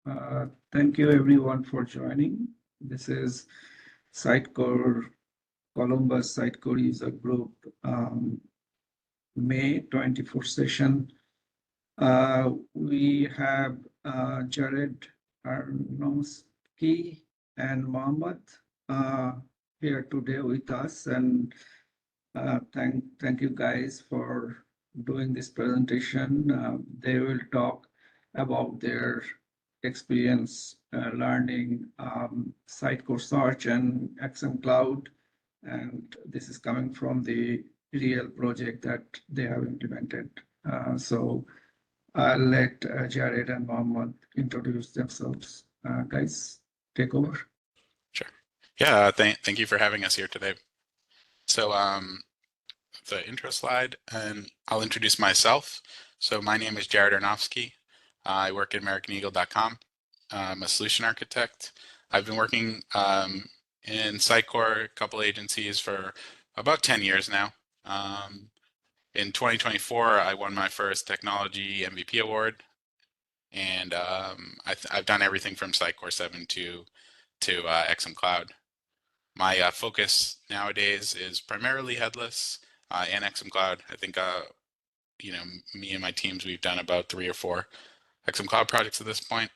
Thank you everyone for joining. This is Sitecore Columbus Sitecore User Group May 24 session. We have Jared Arnowski and Mohammed here today with us, and thank you guys for doing this presentation. They will talk about their experience learning Sitecore Search and XM Cloud, and this is coming from the real project that they have implemented. So I'll let Jared and Mohammed introduce themselves. Guys, take over. Sure. Yeah, thank you for having us here today. So the intro slide, and I'll introduce myself. So my name is Jared Arnowski. I work at AmericanEagle.com. I'm a solution architect. I've been working in Sitecore, a couple agencies for about 10 years now. In 2024, I won my first technology MVP award, and I've done everything from Sitecore 7 to XM Cloud. My focus nowadays is primarily headless and XM Cloud. I think me and my teams, we've done about 3 or 4 XM Cloud projects at this point.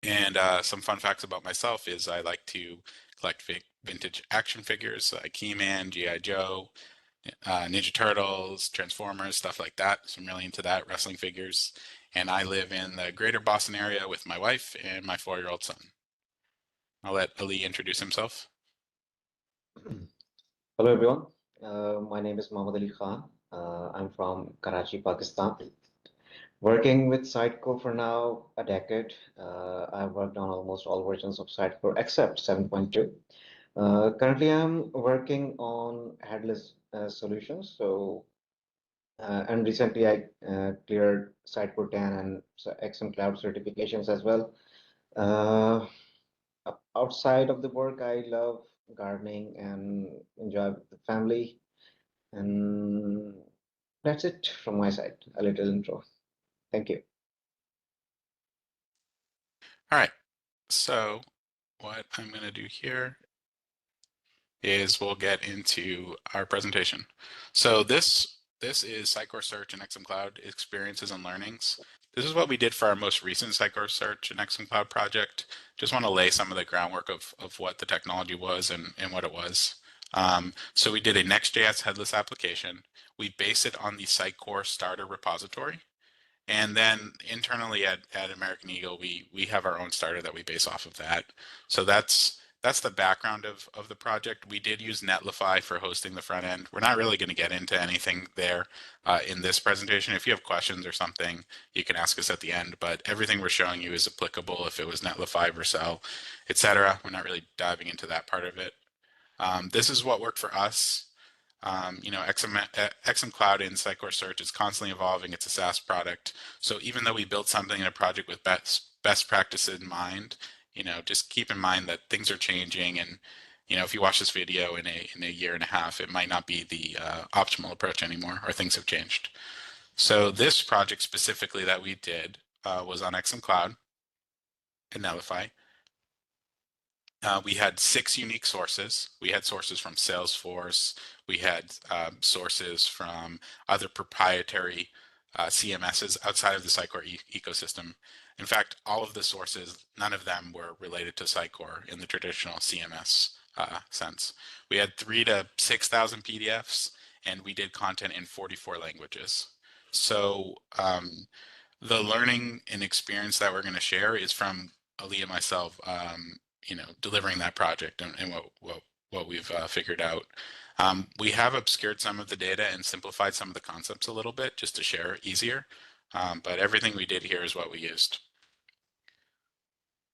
And some fun facts about myself is I like to collect vintage action figures like He-Man, G.I. Joe, Ninja Turtles, Transformers, stuff like that. So I'm really into that, wrestling figures. And I live in the greater Boston area with my wife and my 4-year-old son. I'll let Ali introduce himself. Hello everyone, my name is Mohammad Ali Khan. I'm from Karachi, Pakistan. Working with Sitecore for now a decade. I've worked on almost all versions of Sitecore except 7.2. Currently I'm working on headless solutions. And recently I cleared Sitecore 10 and XM Cloud certifications as well. Outside of the work, I love gardening and enjoy with the family. And that's it from my side, a little intro. Thank you. All right, so what I'm going to do here is we'll get into our presentation. So this is Sitecore Search and XM Cloud Experiences and Learnings. This is what we did for our most recent Sitecore Search and XM Cloud project. Just want to lay some of the groundwork of what the technology was and what it was. So we did a Next.js headless application. We based it on the Sitecore starter repository. And then internally at American Eagle, we have our own starter that we base off of that. So that's the background of the project. We did use Netlify for hosting the front end. We're not really going to get into anything there in this presentation. If you have questions or something, you can ask us at the end, but everything we're showing you is applicable if it was Netlify, Vercel, etc. We're not really diving into that part of it. This is what worked for us. XM Cloud in Sitecore Search is constantly evolving. It's a SaaS product. So even though we built something in a project with best practices in mind, just keep in mind that things are changing, and if you watch this video in a year and a half, it might not be the optimal approach anymore, or things have changed. So this project specifically that we did was on XM Cloud and Netlify. We had 6 unique sources. We had sources from Salesforce. We had sources from other proprietary CMSs outside of the Sitecore ecosystem. In fact, all of the sources, none of them were related to Sitecore in the traditional CMS sense. We had 3,000 to 6,000 PDFs, and we did content in 44 languages. So the learning and experience that we're going to share is from Ali and myself, delivering that project and what we've figured out. We have obscured some of the data and simplified some of the concepts a little bit just to share easier, but everything we did here is what we used.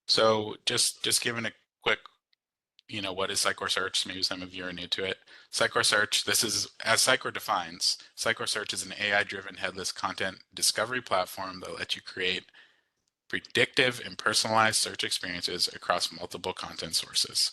So just giving a quick, what is Sitecore Search? Maybe some of you are new to it. Sitecore Search, this is, as Sitecore defines, Sitecore Search is an AI-driven headless content discovery platform that lets you create predictive and personalized search experiences across multiple content sources.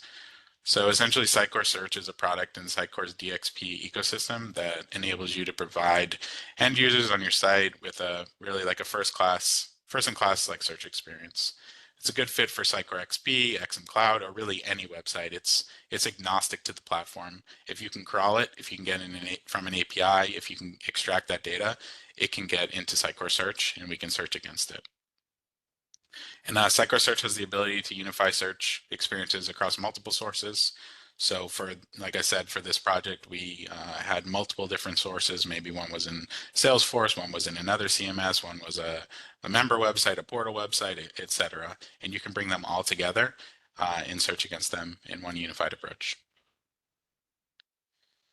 So essentially, Sitecore Search is a product in Sitecore's DXP ecosystem that enables you to provide end users on your site with really like a first-class first-in-class like search experience. It's a good fit for Sitecore XP, XM Cloud, or really any website. It's agnostic to the platform. If you can crawl it, if you can get in from an API, if you can extract that data, it can get into Sitecore Search, and we can search against it. And Sitecore Search has the ability to unify search experiences across multiple sources. So for, like I said, for this project, we had multiple different sources. Maybe one was in Salesforce, one was in another CMS, one was a member website, a portal website, etc. And you can bring them all together and search against them in one unified approach.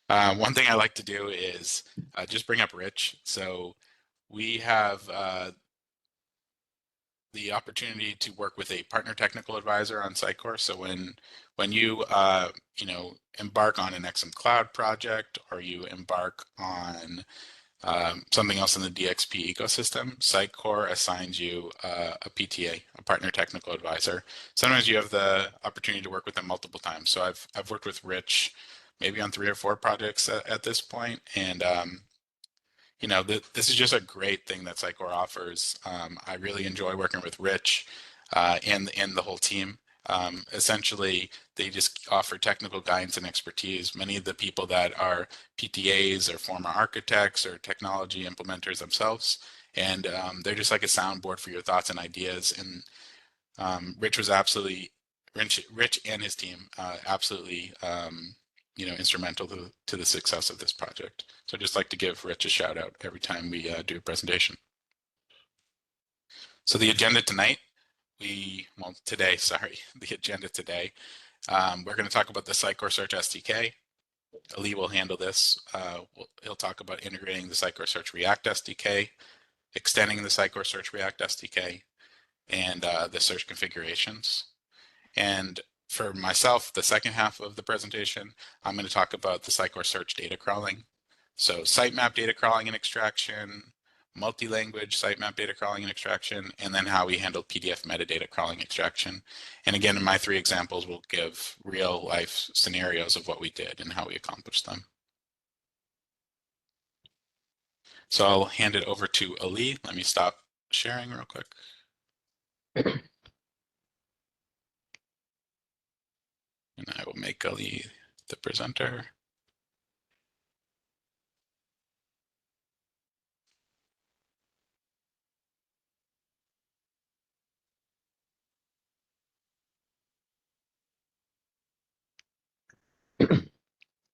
One thing I like to do is just bring up Rich. So we have the opportunity to work with a partner technical advisor on Sitecore. So when you embark on an XM Cloud project, or you embark on something else in the DXP ecosystem, Sitecore assigns you a PTA, a partner technical advisor. Sometimes you have the opportunity to work with them multiple times. So I've worked with Rich maybe on 3 or 4 projects at this point, and this is just a great thing that Sitecore offers. I really enjoy working with Rich and the whole team. Essentially, they just offer technical guidance and expertise. Many of the people that are PTAs or former architects or technology implementers themselves, and they're just like a soundboard for your thoughts and ideas. And Rich and his team absolutely instrumental to the success of this project. So I'd just like to give Rich a shout out every time we do a presentation. So the agenda today, the agenda today, we're going to talk about the Sitecore Search SDK. Ali will handle this. He'll talk about integrating the Sitecore Search React SDK, extending the Sitecore Search React SDK, and the search configurations. And for myself, the second half of the presentation, I'm going to talk about the Sitecore Search data crawling. So Sitemap data crawling and extraction, multi-language sitemap data crawling and extraction, and then how we handle PDF metadata crawling extraction. And again, in my 3 examples, we'll give real life scenarios of what we did and how we accomplished them. So I'll hand it over to Ali. Let me stop sharing real quick. And I will make Ali the presenter.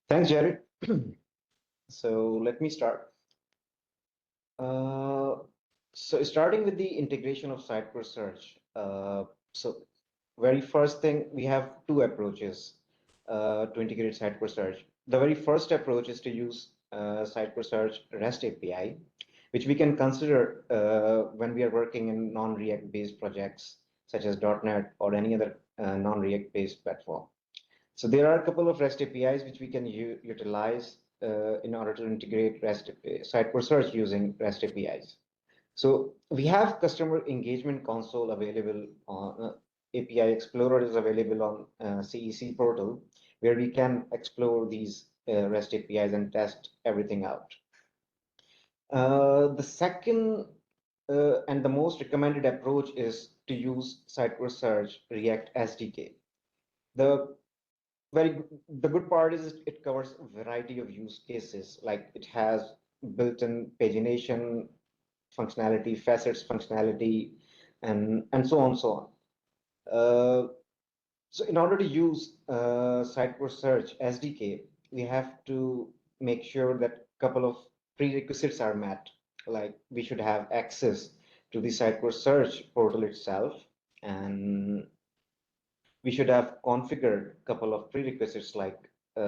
Thanks, Jared. So let me start. So starting with the integration of Sitecore Search. So very first thing, we have 2 approaches to integrate Sitecore Search. The very first approach is to use Sitecore Search REST API, which we can consider when we are working in non-React based projects such as .NET or any other non-React based platform. So there are a couple of REST APIs which we can utilize in order to integrate Sitecore Search using REST APIs. So we have customer engagement console available on API Explorer is available on CEC portal, where we can explore these REST APIs and test everything out. The second and the most recommended approach is to use Sitecore Search React SDK. The good part is it covers a variety of use cases, like it has built-in pagination functionality, facets functionality, and so on and so on. So in order to use Sitecore Search SDK, we have to make sure that a couple of prerequisites are met. Like we should have access to the Sitecore Search portal itself, and we should have configured a couple of prerequisites, like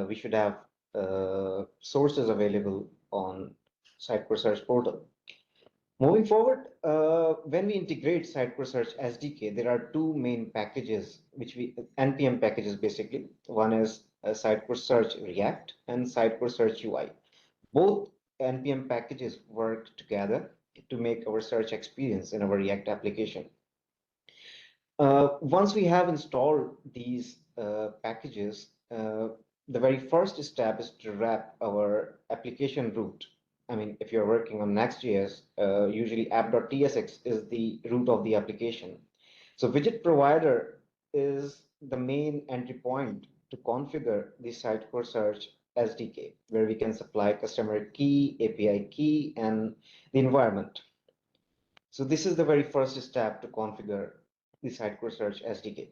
we should have sources available on Sitecore Search portal. Moving forward, when we integrate Sitecore Search SDK, there are 2 main packages, NPM packages basically. One is Sitecore Search React and Sitecore Search UI. Both NPM packages work together to make our search experience in our React application. Once we have installed these packages, the very first step is to wrap our application root I mean, if you're working on Next.js, usually app.tsx is the root of the application. So widget provider is the main entry point to configure the Sitecore Search SDK, where we can supply customer key, API key, and the environment. So this is the very first step to configure the Sitecore Search SDK.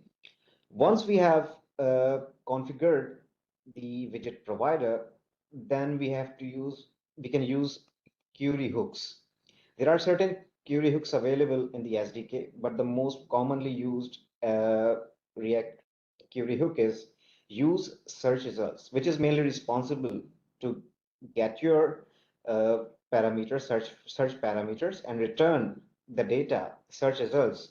Once we have configured the widget provider, then we can use query hooks. There are certain query hooks available in the SDK, but the most commonly used React query hook is use search results, which is mainly responsible to get your parameters, search parameters, and return the data search results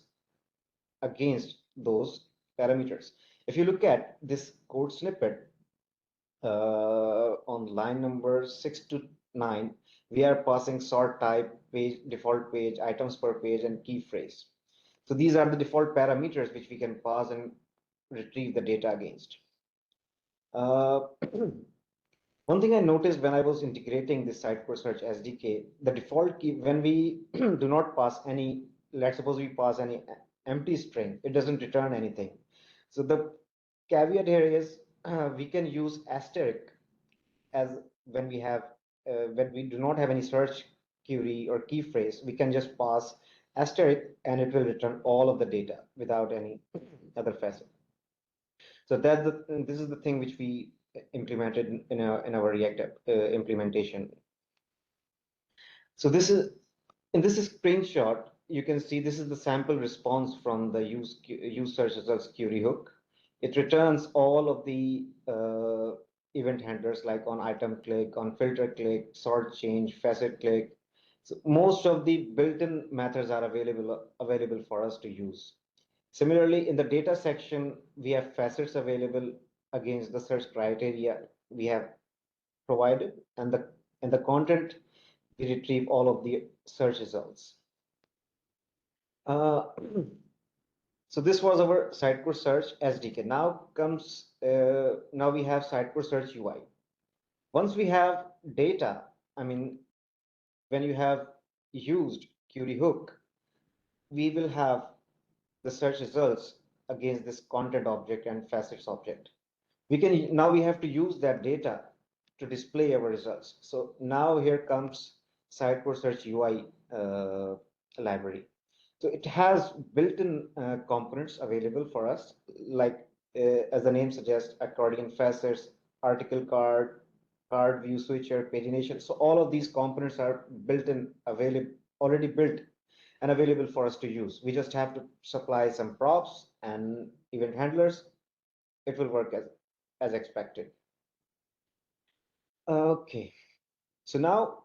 against those parameters. If you look at this code snippet on line number 6 to 9, we are passing sort type, page, default page, items per page, and key phrase. So these are the default parameters which we can pass and retrieve the data against. One thing I noticed when I was integrating this Sitecore Search SDK, the default key, when we do not pass any, let's suppose we pass any empty string, it doesn't return anything. So the caveat here is we can use asterisk as when we do not have any search query or key phrase, we can just pass asterisk and it will return all of the data without any other facet. So this is the thing which we implemented in our React implementation. So this is in this screenshot, you can see this is the sample response from the use search results query hook. It returns all of the event handlers like on item click, on filter click, sort change, facet click. So most of the built-in methods are available for us to use. Similarly, in the data section, we have facets available against the search criteria we have provided, and the content we retrieve all of the search results. So this was our Sitecore Search SDK. Now we have Sitecore Search UI. Once we have data, I mean, when you have used query hook, we will have the search results against this content object and facets object. Now we have to use that data to display our results. So now here comes Sitecore Search UI library. So it has built-in components available for us, like as the name suggests, accordion facets, article card, card view switcher, pagination. So all of these components are built-in, already built and available for us to use. We just have to supply some props and event handlers. It will work as expected. Okay, so now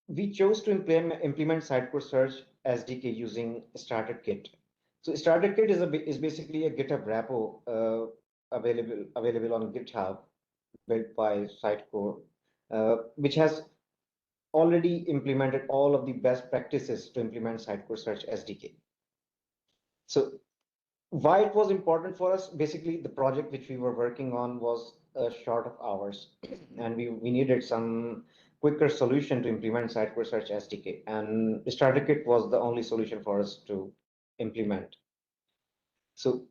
we chose to implement Sitecore Search SDK using StarterKit. So StarterKit is basically a GitHub repo available on GitHub, built by Sitecore, which has already implemented all of the best practices to implement Sitecore Search SDK. So why it was important for us? Basically, the project which we were working on was short of hours, and we needed some quicker solution to implement Sitecore Search SDK, and StarterKit was the only solution for us to implement. So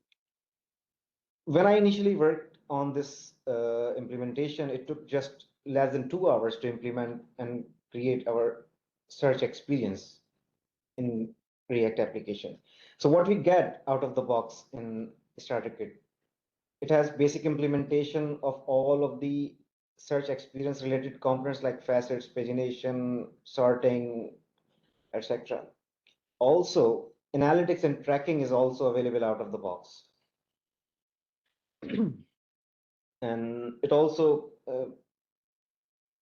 when I initially worked on this implementation, it took just less than 2 hours to implement and create our search experience in React application. So what we get out of the box in StarterKit, it has basic implementation of all of the search experience related components like facets, pagination, sorting, etc. Also, analytics and tracking is also available out of the box. And it also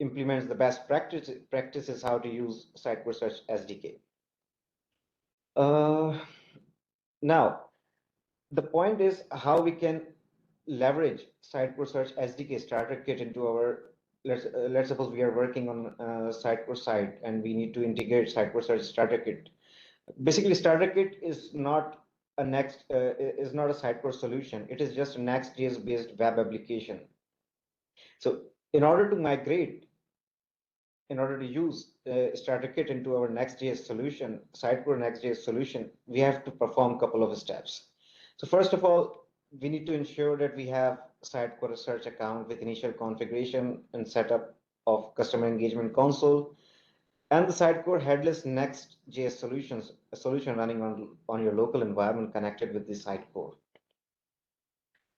implements the best practices how to use Sitecore Search SDK. Now, the point is how we can leverage Sitecore Search SDK StarterKit into our, let's suppose we are working on Sitecore site and we need to integrate Sitecore Search StarterKit. Basically, StarterKit is not a Sitecore solution. It is just a Next.js based web application. So in order to migrate in order to use StarterKit into our Next.js solution, Sitecore Next.js solution, we have to perform a couple of steps. So first of all, we need to ensure that we have Sitecore search account with initial configuration and setup of customer engagement console, and the Sitecore headless Next.js solution running on your local environment connected with the Sitecore.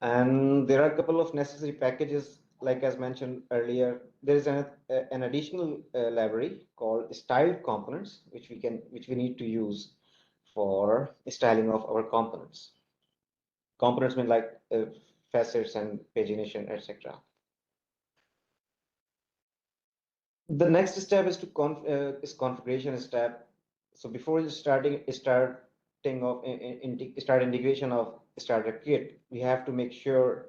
And there are a couple of necessary packages, like as mentioned earlier. There is an additional library called styled components, which we need to use for styling of our components. Components mean like facets and pagination, etc. The next step is configuration step. So before starting integration of starter kit, we have to make sure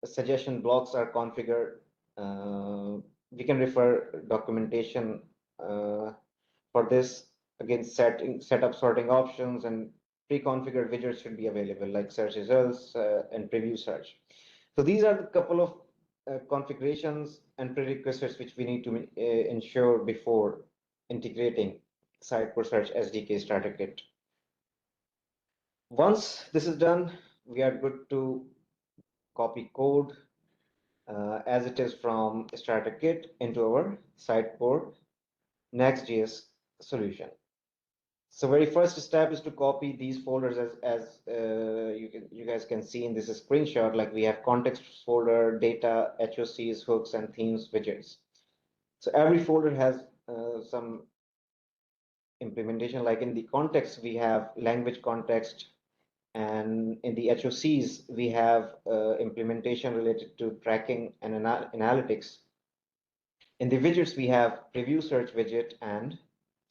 suggestion blocks are configured. We can refer documentation for this. Again, setup sorting options and pre-configured widgets should be available, like search results and preview search. So these are the couple of configurations and prerequisites which we need to ensure before integrating Sitecore Search SDK Starter Kit. Once this is done, we are good to copy code as it is from Starter Kit into our Sitecore Next.js solution. So very first step is to copy these folders as you guys can see in this screenshot. Like we have context folder, data, HOCs, hooks, and themes widgets. So every folder has some implementation. Like in the context, we have language context, and in the HOCs, we have implementation related to tracking and analytics. In the widgets, we have preview search widget and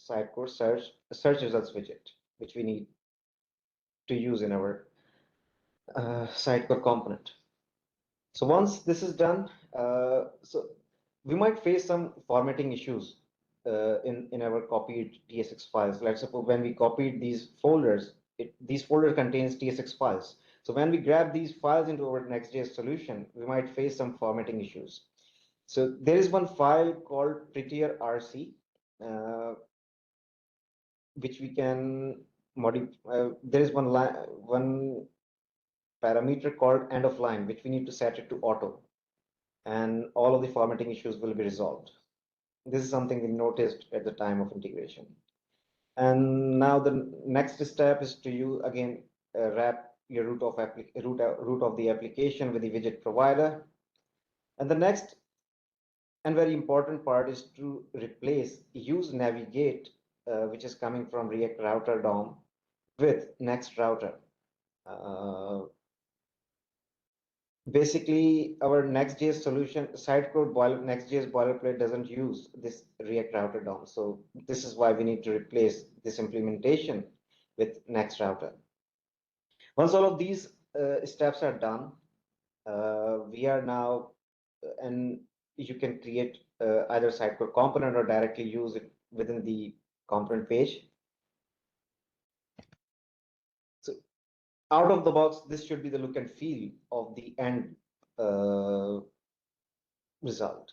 Sitecore search results widget, which we need to use in our Sitecore component. So once this is done, so we might face some formatting issues in our copied TSX files. Let's suppose when we copied these folders, these folders contains TSX files. So when we grab these files into our Next.js solution, we might face some formatting issues. So there is one file called prettier RC, which we can modify. There is one parameter called end of line, which we need to set it to auto, and all of the formatting issues will be resolved. This is something we noticed at the time of integration. And now the next step is to you again wrap your root of the application with the widget provider. And the next and very important part is to replace use navigate, which is coming from React Router DOM, with next router. Basically, our Next.js solution, Sitecore Next.js boilerplate doesn't use this React Router DOM. So this is why we need to replace this implementation with next router. Once all of these steps are done, we are now, and you can create either Sitecore component or directly use it within the component page. So out of the box, this should be the look and feel of the end result.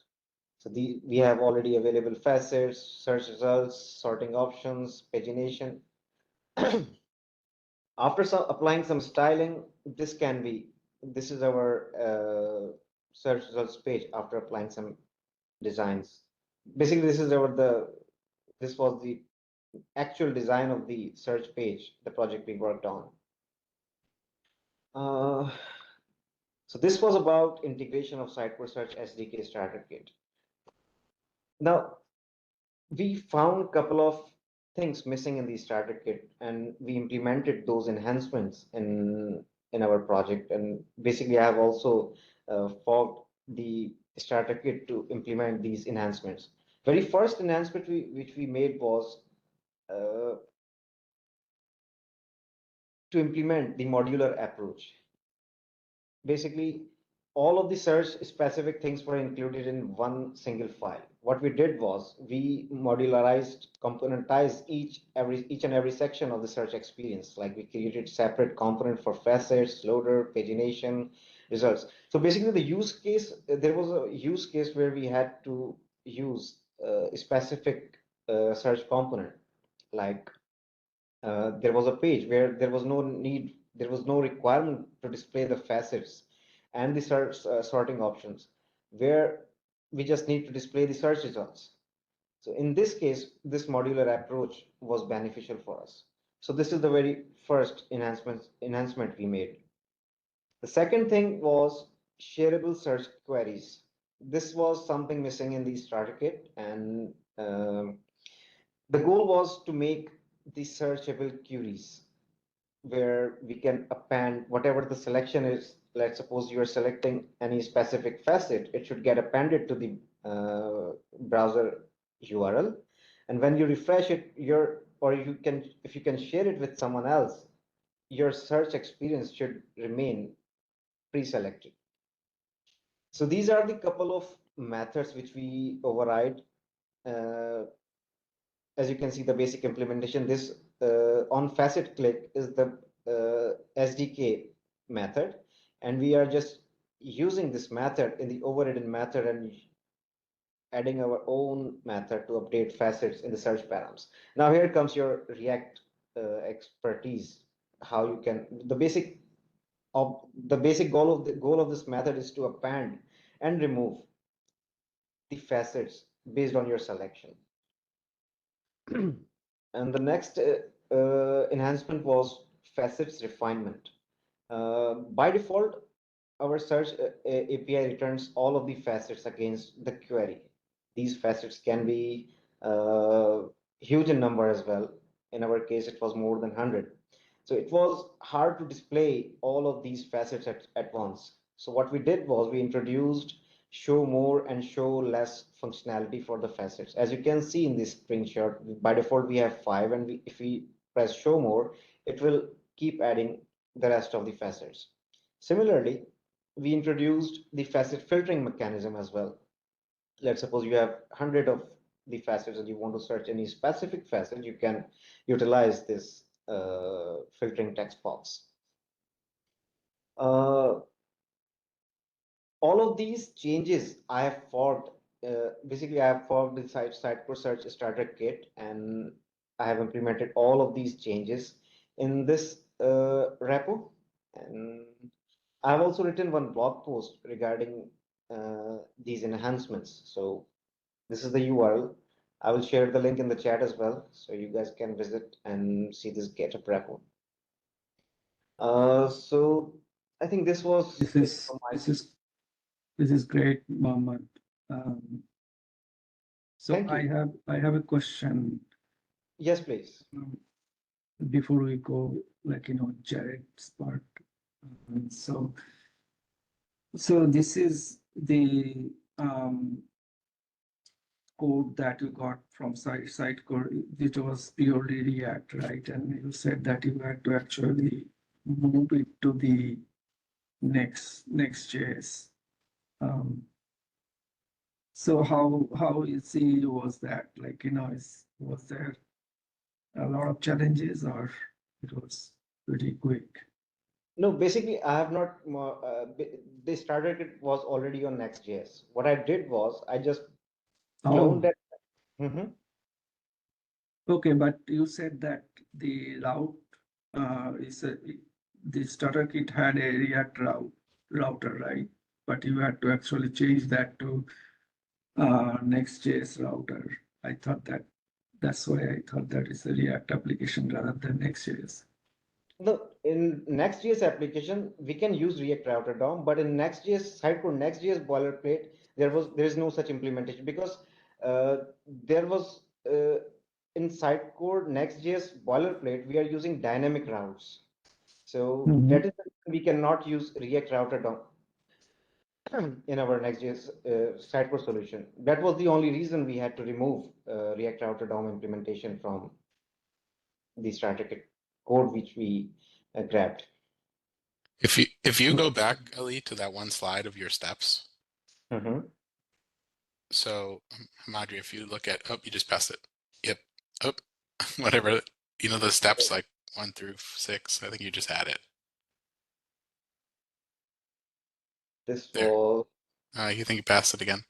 So we have already available facets, search results, sorting options, pagination. After applying some styling, this is our search results page after applying some designs. Basically, this was the actual design of the search page, the project we worked on. So this was about integration of Sitecore Search SDK Starter Kit. Now, we found a couple of things missing in the starter kit, and we implemented those enhancements in our project. And basically, I have also forked the starter kit to implement these enhancements. Very first enhancement which we made was to implement the modular approach. Basically, all of the search specific things were included in one single file. What we did was we modularized, componentized each and every section of the search experience. Like we created separate component for facets, loader, pagination, results. So basically the use case, there was a use case where we had to use a specific search component, like there was a page where there was no requirement to display the facets and the sorting options, where we just need to display the search results. So in this case, this modular approach was beneficial for us. So this is the very first enhancement we made. The second thing was shareable search queries. This was something missing in the starter kit, and the goal was to make the searchable queries where we can append whatever the selection is. Let's suppose you are selecting any specific facet, it should get appended to the browser URL. And when you refresh it, if you can share it with someone else, your search experience should remain pre-selected. So these are the couple of methods which we override. As you can see, the basic implementation, this on facet click is the SDK method, and we are just using this method in the overridden method and adding our own method to update facets in the search params. Now here comes your React expertise. How you can the basic goal of this method is to append and remove the facets based on your selection. And the next enhancement was facets refinement. By default, our search API returns all of the facets against the query. These facets can be huge in number as well. In our case, it was more than 100. So it was hard to display all of these facets at once. So what we did was we introduced show more and show less functionality for the facets. As you can see in this screenshot, by default we have 5, and if we press show more, it will keep adding the rest of the facets. Similarly, we introduced the facet filtering mechanism as well. Let's suppose you have 100 of the facets and you want to search any specific facet, you can utilize this filtering text box. All of these changes I have forked. Basically, I have forked the Sitecore Search Starter Kit, and I have implemented all of these changes in this repo. And I have also written one blog post regarding these enhancements. So this is the URL. I will share the link in the chat as well, so you guys can visit and see this GitHub repo. So I think this was this is great, Mohammed. So I have a question. Yes, please. Before we go, Jared's part. So this is the code that you got from Sitecore, which was purely React, right? And you said that you had to actually move it to the Next.js. So how easy was that? Was there a lot of challenges, or it was pretty quick? No, basically, I have not. The starter kit was already on Next.js. What I did was I just cloned that. Okay, but you said that the route the starter kit had a React router, right? But you had to actually change that to Next.js router. I thought that's why I thought that is a React application rather than Next.js. No, in Next.js application, we can use React Router DOM, but in Next.js, Sitecore Next.js boilerplate, there is no such implementation, because there was in Sitecore Next.js boilerplate, we are using dynamic routes. So that is we cannot use React Router DOM in our Next.js Sitecore solution. That was the only reason we had to remove React Router DOM implementation from the starter kit code which we grabbed. If you go back, Ali, to that one slide of your steps. So Madri, if you look at, you just passed it. Yep. Whatever, the steps like 1 through 6, I think you just had it. This there. was. You think you passed it again?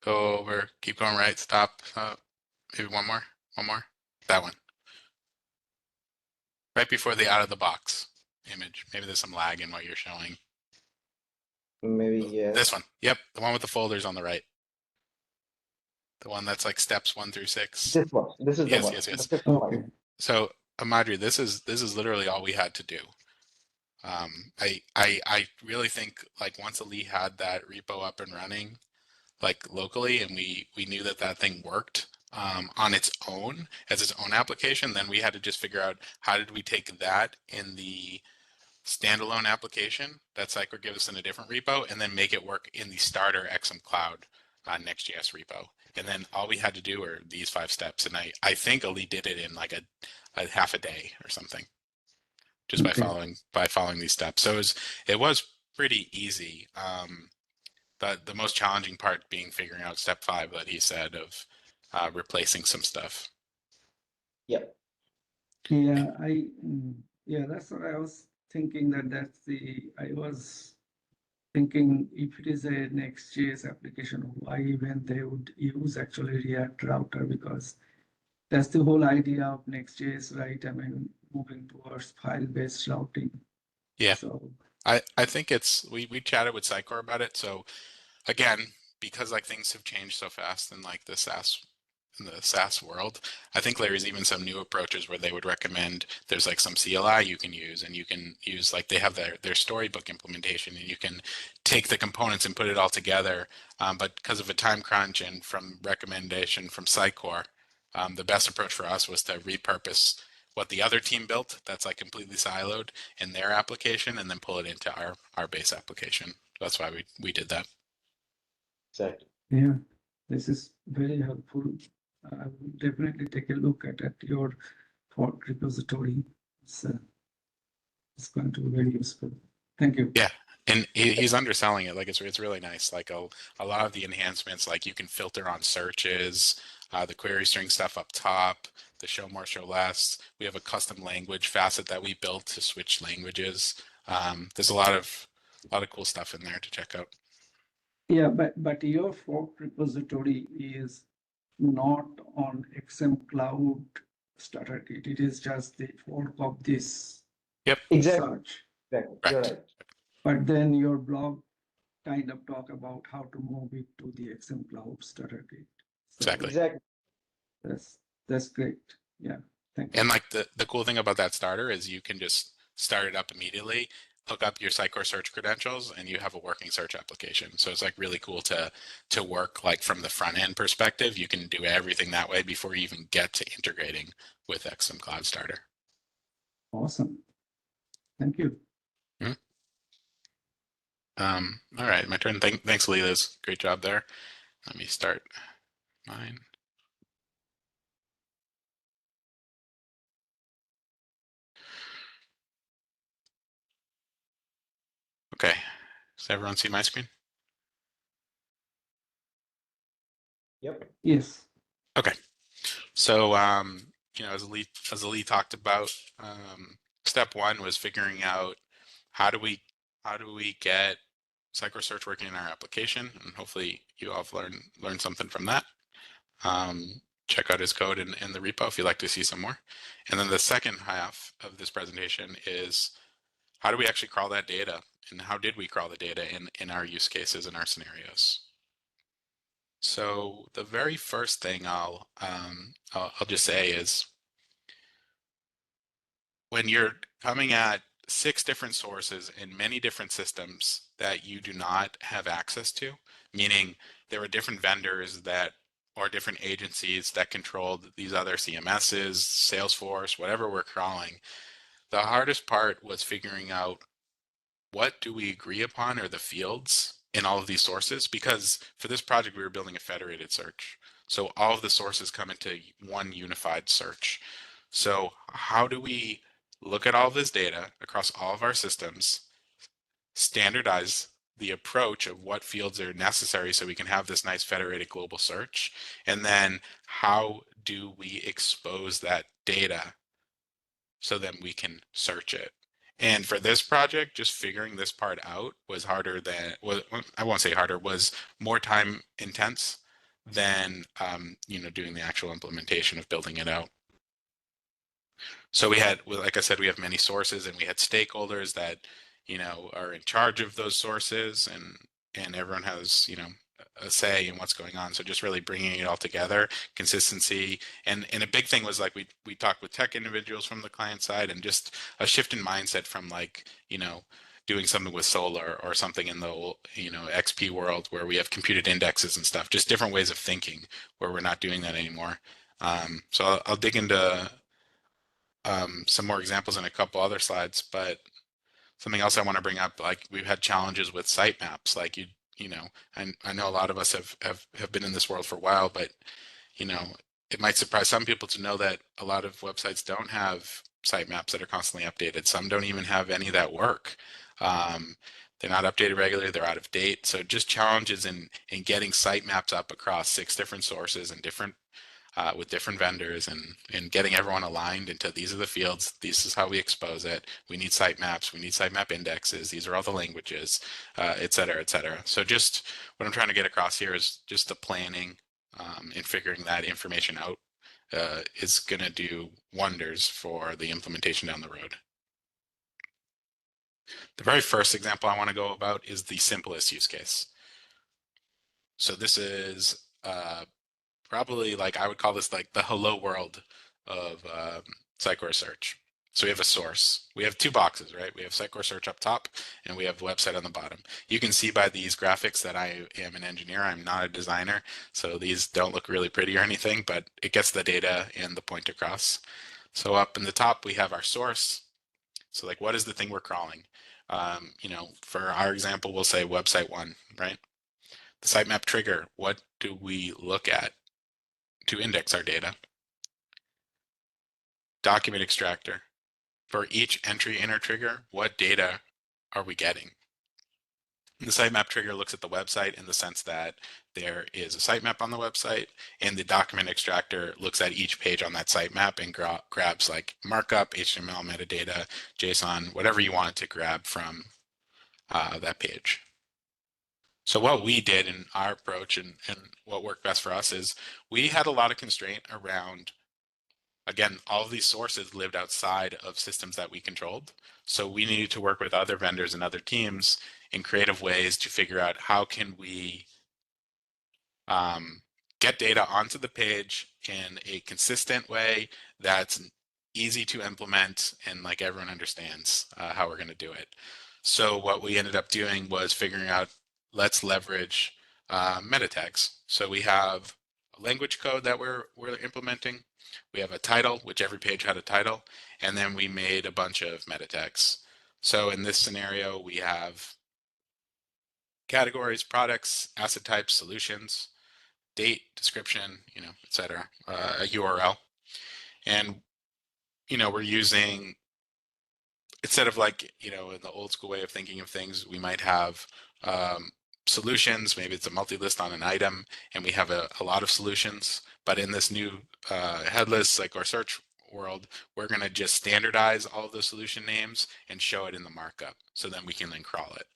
Go over, keep going right, stop, maybe one more, that one. Right before the out of the box image. Maybe there's some lag in what you're showing. Maybe yes. This one. Yep, the one with the folders on the right. The one that's like steps 1 through 6. This one. This is the Yes, one. yes, The yes. fifth Okay. one. So, Amadri, this is literally all we had to do. I really think like once Ali had that repo up and running, like locally, and we knew that that thing worked on its own as its own application, then we had to just figure out how did we take that in the standalone application that Sitecore gives us in a different repo, and then make it work in the starter XM Cloud Next.js repo. And then all we had to do were these 5 steps, and I think Ali did it in like a half a day or something, just Okay. by following these steps. So it was pretty easy. The most challenging part being figuring out step 5 that he said of replacing some stuff. Yep. Yeah, yeah, that's what I was thinking, I was thinking if it is a Next.js application, why even they would use actually React router, because that's the whole idea of Next.js, right? I mean, moving towards file-based routing. Yeah. So I think it's we chatted with Sitecore about it. So again, because like things have changed so fast in like the SaaS world, I think there's even some new approaches where they would recommend there's like some CLI you can use, and you can use like they have their storybook implementation, and you can take the components and put it all together. But because of a time crunch and from recommendation from Sitecore, the best approach for us was to repurpose what the other team built that's like completely siloed in their application, and then pull it into our base application. That's why we did that. Exactly. yeah, this is very helpful. I will definitely take a look at your fork repository. It's going to be very useful. Thank you. Yeah, and he's underselling it. Like it's really nice. Like a lot of the enhancements, like you can filter on searches, the query string stuff up top, the show more, show less. We have a custom language facet that we built to switch languages. There's a lot of cool stuff in there to check out. Yeah, but your fork repository is not on XM Cloud Starter Kit. It is just the fork of this Yep. Exactly. search. Exactly. Right. You're right. But then your blog kind of talk about how to move it to the XM Cloud Starter Kit. So Exactly. Exactly. that's great. Yeah, thank you. And like the cool thing about that starter is you can just start it up immediately, hook up your Sitecore search credentials, and you have a working search application. So it's like really cool to work like from the front end perspective. You can do everything that way before you even get to integrating with XM Cloud Starter. Awesome. Thank you. All right, my turn. Thanks, Leela's. Great job there. Let me start mine. Okay, does everyone see my screen? Yep. Yes. Okay, so you know, as Ali talked about, step 1 was figuring out how do we get Sitecore Search working in our application, and hopefully you all have learned something from that. Check out his code in the repo if you'd like to see some more. And then the second half of this presentation is how do we actually crawl that data, and how did we crawl the data in our use cases and our scenarios. So the very first thing I'll just say is when you're coming at 6 different sources in many different systems that you do not have access to, meaning there are different vendors that or different agencies that controlled these other CMSs, Salesforce, whatever we're crawling. The hardest part was figuring out what do we agree upon are the fields in all of these sources, because for this project we were building a federated search. So all of the sources come into one unified search. So how do we look at all of this data across all of our systems, standardize the approach of what fields are necessary so we can have this nice federated global search, and then how do we expose that data so then we can search it? And for this project, just figuring this part out was harder than, I won't say harder, was more time intense than doing the actual implementation of building it out. So we had, like I said, we have many sources, and we had stakeholders that are in charge of those sources, and everyone has a say in what's going on. So just really bringing it all together, consistency, and a big thing was like we talked with tech individuals from the client side, and just a shift in mindset from like doing something with Solar or something in the XP world where we have computed indexes and stuff, just different ways of thinking where we're not doing that anymore. So I'll dig into some more examples in a couple other slides, but something else I want to bring up, like we've had challenges with sitemaps. Like I know a lot of us have been in this world for a while, but it might surprise some people to know that a lot of websites don't have sitemaps that are constantly updated. Some don't even have any that work. They're not updated regularly, they're out of date. So just challenges in getting sitemaps up across 6 different sources and different with different vendors, and getting everyone aligned into these are the fields, this is how we expose it, we need sitemaps, we need sitemap indexes, these are all the languages, et cetera, et cetera. So just what I'm trying to get across here is just the planning and figuring that information out is going to do wonders for the implementation down the road. The very first example I want to go about is the simplest use case. So this is probably, like, I would call this like the hello world of Sitecore search. So we have a source. We have 2 boxes, right? We have Sitecore search up top, and we have the website on the bottom. You can see by these graphics that I am an engineer. I'm not a designer, so these don't look really pretty or anything, but it gets the data and the point across. So up in the top, we have our source. So like, what is the thing we're crawling? For our example, we'll say website 1, right? The sitemap trigger, what do we look at to index our data? Document extractor. For each entry in our trigger, what data are we getting? The sitemap trigger looks at the website in the sense that there is a sitemap on the website, and the document extractor looks at each page on that sitemap and grabs like markup, HTML metadata, JSON, whatever you want to grab from that page. So what we did in our approach and what worked best for us is we had a lot of constraint around, again, all of these sources lived outside of systems that we controlled. So we needed to work with other vendors and other teams in creative ways to figure out how can we get data onto the page in a consistent way that's easy to implement and like everyone understands how we're going to do it. So what we ended up doing was figuring out, let's leverage meta tags. So we have a language code that we're implementing. We have a title, which every page had a title, and then we made a bunch of meta tags. So in this scenario, we have categories, products, asset types, solutions, date, description, et cetera, a URL. And, we're using, instead of like, in the old school way of thinking of things, we might have solutions, maybe it's a multi-list on an item, and we have a lot of solutions. But in this new headless, like our search world, we're going to just standardize all of the solution names and show it in the markup. So then we can then crawl it.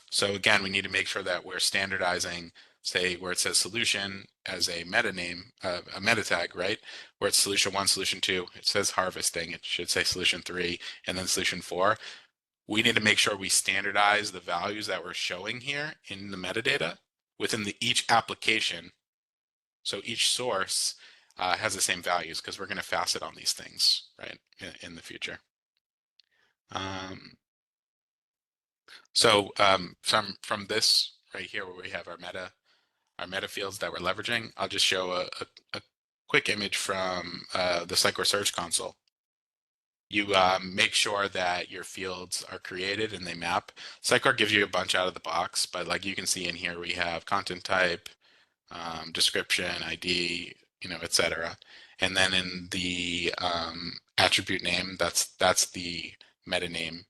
So again, we need to make sure that we're standardizing, say where it says solution as a meta name, a meta tag, right? Where it's solution 1, solution 2, it says harvesting, it should say solution 3, and then solution 4. We need to make sure we standardize the values that we're showing here in the metadata within each application. So each source has the same values, because we're going to facet on these things, right, in the future. So from this right here, where we have our meta fields that we're leveraging, I'll just show a quick image from the Sitecore Search Console. You make sure that your fields are created and they map. Sitecore gives you a bunch out of the box, but like you can see in here, we have content type, description, ID, et cetera. And then in the attribute name, that's the meta name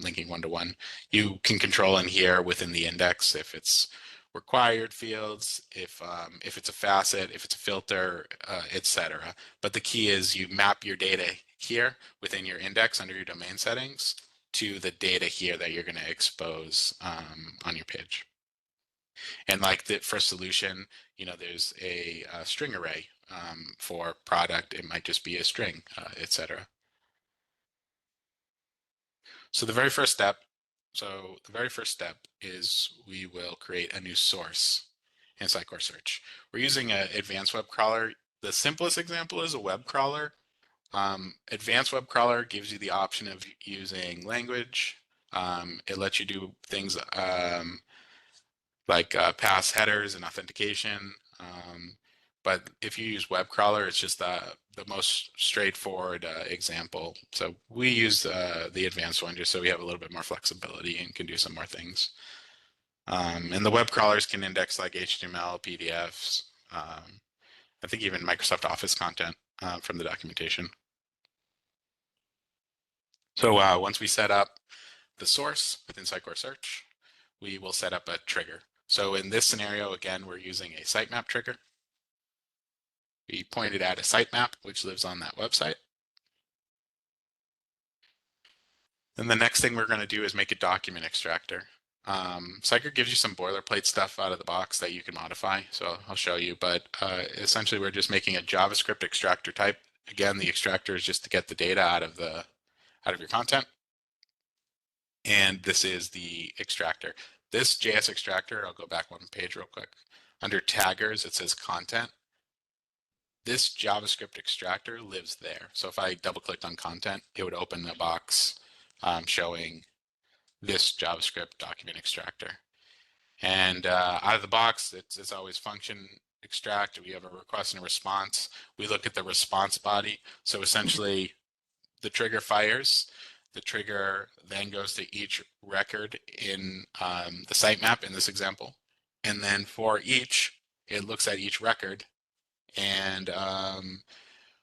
linking one-to-one. You can control in here within the index if it's required fields, if it's a facet, if it's a filter, et cetera. But the key is you map your data here within your index under your domain settings to the data here that you're going to expose on your page. And like the for solution, there's a string array. For product, it might just be a string, etc. So the very first step is we will create a new source in Sitecore Search. We're using an advanced web crawler. The simplest example is a web crawler. Advanced web crawler gives you the option of using language. It lets you do things like pass headers and authentication. But if you use web crawler, it's just the most straightforward example. So we use the advanced one just so we have a little bit more flexibility and can do some more things. And the web crawlers can index like HTML, PDFs, I think even Microsoft Office content from the documentation. So once we set up the source within Sitecore Search, we will set up a trigger. So in this scenario, again, we're using a sitemap trigger. We pointed at a sitemap, which lives on that website. Then the next thing we're going to do is make a document extractor. Sitecore gives you some boilerplate stuff out of the box that you can modify, so I'll show you. But essentially, we're just making a JavaScript extractor type. Again, the extractor is just to get the data out of your content. And this is the extractor. This JS extractor, I'll go back one page real quick. Under taggers, it says content. This JavaScript extractor lives there. So if I double clicked on content, it would open a box showing this JavaScript document extractor. And out of the box, it's always function extract. We have a request and a response. We look at the response body. So essentially, the trigger fires. The trigger then goes to each record in the sitemap in this example. And then for each, it looks at each record and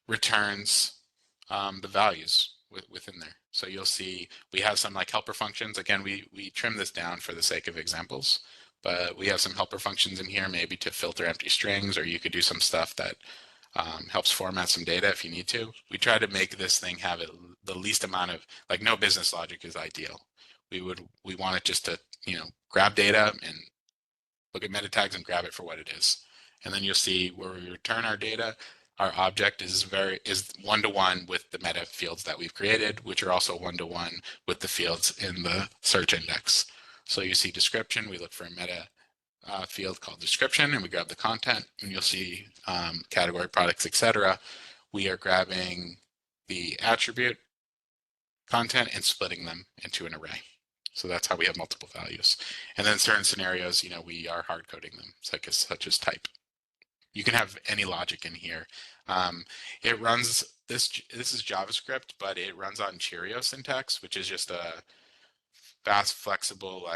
returns the values within there. So you'll see we have some like helper functions. Again, we trim this down for the sake of examples, but we have some helper functions in here maybe to filter empty strings, or you could do some stuff that helps format some data if you need to. We try to make this thing have the least amount of, like, no business logic is ideal. We want it just to, grab data and look at meta tags and grab it for what it is. And then you'll see where we return our data, our object is one-to-one with the meta fields that we've created, which are also one-to-one with the fields in the search index. So you see description, we look for a meta field called description, and we grab the content, and you'll see category, products, etc. We are grabbing the attribute content and splitting them into an array. So that's how we have multiple values. And then certain scenarios, we are hard coding them, such as type. You can have any logic in here. It runs, this is JavaScript, but it runs on Cheerio syntax, which is just a fast, flexible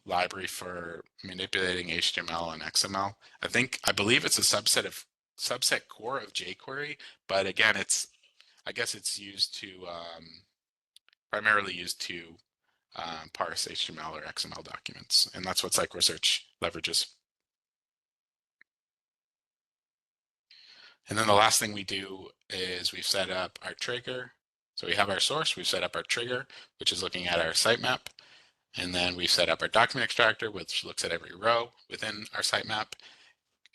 library for manipulating HTML and XML. I believe it's a subset core of jQuery, but again, I guess it's used to primarily used to parse HTML or XML documents, and that's what Sitecore Search leverages. And then the last thing we do is we've set up our trigger. So we have our source, we've set up our trigger, which is looking at our sitemap. And then we've set up our document extractor, which looks at every row within our sitemap.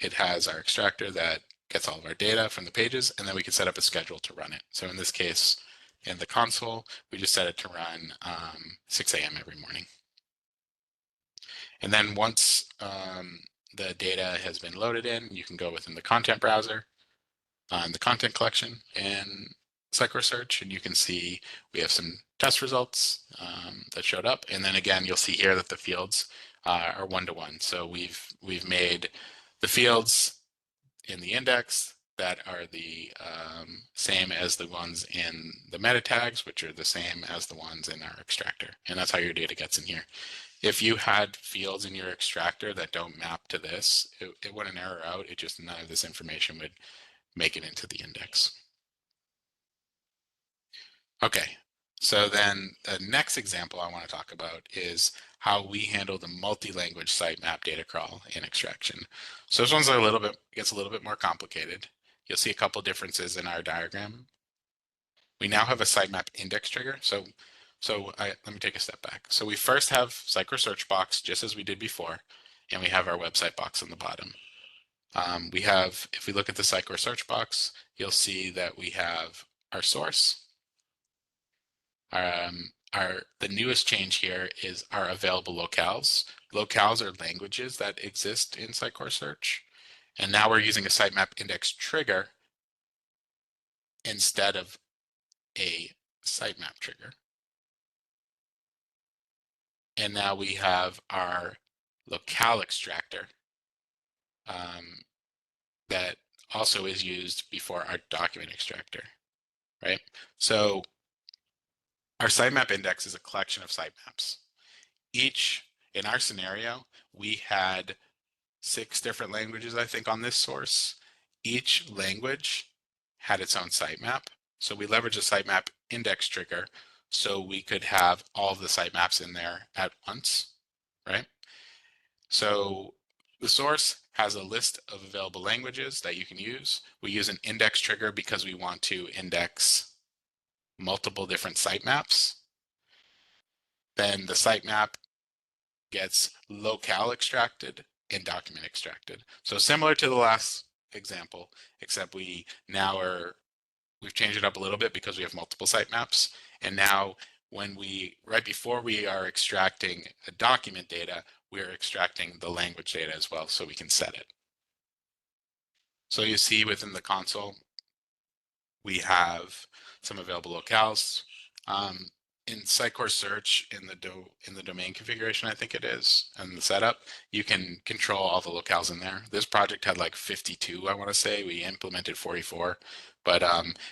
It has our extractor that gets all of our data from the pages, and then we can set up a schedule to run it. So in this case, in the console, we just set it to run 6 a.m. every morning. And then once the data has been loaded in, you can go within the content browser, the content collection in Sitecore Search, and you can see we have some test results that showed up. And then again, you'll see here that the fields are one-to-one. So we've made the fields in the index that are the same as the ones in the meta tags, which are the same as the ones in our extractor. And that's how your data gets in here. If you had fields in your extractor that don't map to this, it wouldn't error out. It just, none of this information would make it into the index. Okay, so then the next example I want to talk about is how we handle the multi-language sitemap data crawl in extraction. So this one's gets a little bit more complicated. You'll see a couple differences in our diagram. We now have a sitemap index trigger. So let me take a step back. So we first have Sitecore search box, just as we did before. and we have our website box on the bottom. We have, if we look at the Sitecore search box, you'll see that we have our source. The newest change here is our available locales. Locales are languages that exist in Sitecore search. And now we're using a sitemap index trigger instead of a sitemap trigger. And now we have our locale extractor that also is used before our document extractor, right? So our sitemap index is a collection of sitemaps. In our scenario, we had 6 different languages, I think, on this source. Each language had its own sitemap. So we leveraged a sitemap index trigger so we could have all of the sitemaps in there at once, right? So the source has a list of available languages that you can use. We use an index trigger because we want to index multiple different sitemaps. Then the sitemap gets locale extracted and document extracted. So similar to the last example, except we've changed it up a little bit because we have multiple sitemaps. And now right before we are extracting the document data, we're extracting the language data as well so we can set it. So you see within the console, we have some available locales. In Sitecore search, in the domain configuration, I think it is, and the setup, you can control all the locales in there. This project had like 52, I want to say. We implemented 44, but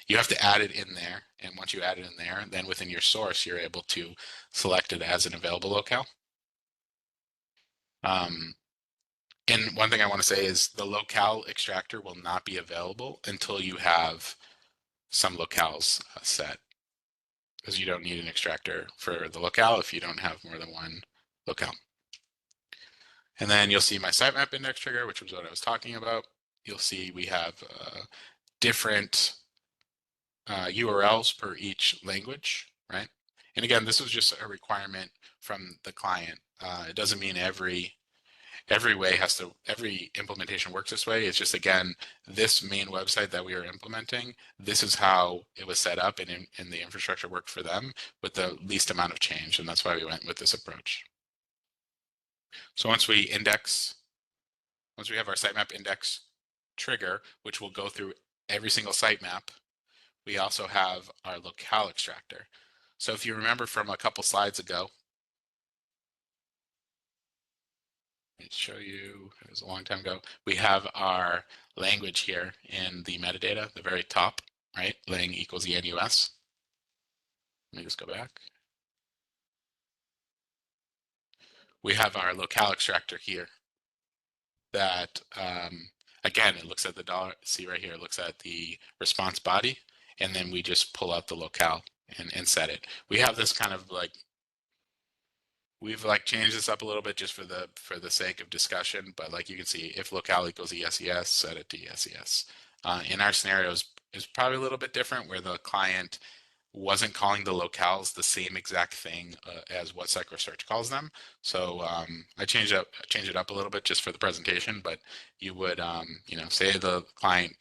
you have to add it in there. And once you add it in there, then within your source, you're able to select it as an available locale. And one thing I want to say is the locale extractor will not be available until you have some locales set, because you don't need an extractor for the locale if you don't have more than one locale. And then you'll see my sitemap index trigger, which was what I was talking about. You'll see we have different URLs per each language, right? And again, this was just a requirement from the client. It doesn't mean every implementation works this way. It's just, again, this main website that we are implementing, this is how it was set up, and the infrastructure worked for them with the least amount of change, and that's why we went with this approach. So once we have our sitemap index trigger, which will go through every single sitemap, we also have our locale extractor. So if you remember from a couple slides ago, let me show you, it was a long time ago. We have our language here in the metadata, the very top, right? Lang equals ENUS. Let me just go back. We have our locale extractor here that, again, it looks at the dollar, see right here, it looks at the response body, and then we just pull out the locale and set it. We have this kind of like, we've like changed this up a little bit just for the sake of discussion, but like you can see, if locale equals ESES, set it to ESES. In our scenarios, is probably a little bit different where the client wasn't calling the locales the same exact thing as what Sitecore Search calls them. So I changed it up a little bit just for the presentation, but you would say the client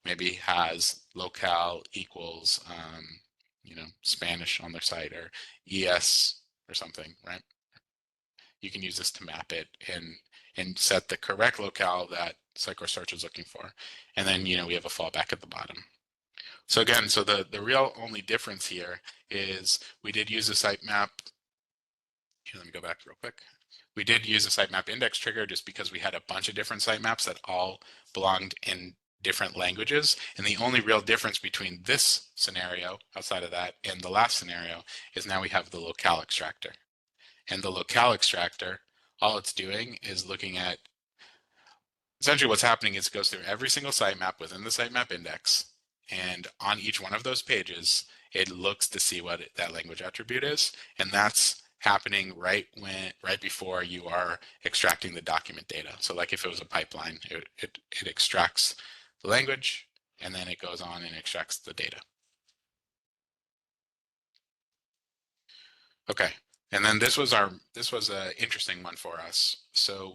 maybe has locale equals Spanish on their site, or ES or something, right? You can use this to map it and set the correct locale that Sitecore Search is looking for. And then, we have a fallback at the bottom. So again, the real only difference here is we did use a sitemap. Here, let me go back real quick. We did use a sitemap index trigger just because we had a bunch of different sitemaps that all belonged in different languages. And the only real difference between this scenario, outside of that, and the last scenario, is now we have the locale extractor. And the locale extractor, all it's doing is looking at, essentially what's happening is it goes through every single sitemap within the sitemap index, and on each one of those pages, it looks to see what that language attribute is, and that's happening right before you are extracting the document data. So like if it was a pipeline, it extracts the language, and then it goes on and extracts the data. Okay. And then this was an interesting one for us. So